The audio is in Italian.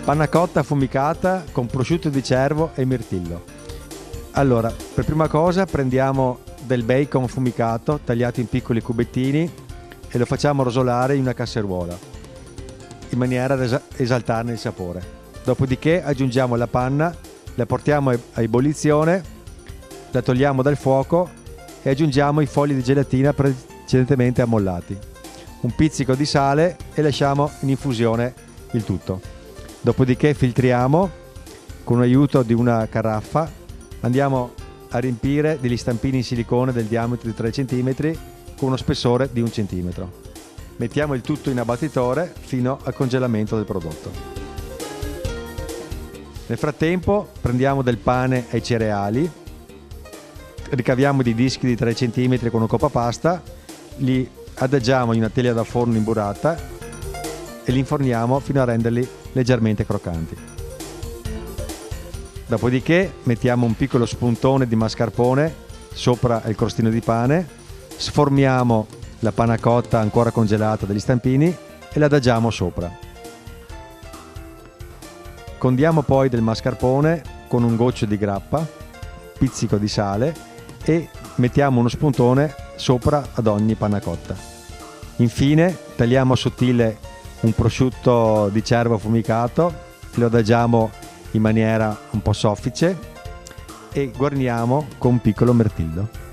Panna cotta affumicata con prosciutto di cervo e mirtillo. Allora, per prima cosa prendiamo del bacon affumicato tagliato in piccoli cubettini e lo facciamo rosolare in una casseruola in maniera da esaltarne il sapore. Dopodiché aggiungiamo la panna, la portiamo a ebollizione, la togliamo dal fuoco e aggiungiamo i fogli di gelatina precedentemente ammollati, un pizzico di sale e lasciamo in infusione il tutto. Dopodiché filtriamo con l'aiuto di una caraffa, andiamo a riempire degli stampini in silicone del diametro di 3 cm con uno spessore di 1 cm. Mettiamo il tutto in abbattitore fino al congelamento del prodotto. Nel frattempo prendiamo del pane ai cereali, ricaviamo dei dischi di 3 cm con un coppapasta, li adagiamo in una teglia da forno imburrata e li inforniamo fino a renderli leggermente croccanti. Dopodiché mettiamo un piccolo spuntone di mascarpone sopra il crostino di pane, sformiamo la panna cotta ancora congelata dagli stampini e la adagiamo sopra. Condiamo poi del mascarpone con un goccio di grappa, un pizzico di sale e mettiamo uno spuntone sopra ad ogni panna cotta. Infine tagliamo sottile un prosciutto di cervo affumicato, lo adagiamo in maniera un po' soffice e guarniamo con un piccolo mirtillo.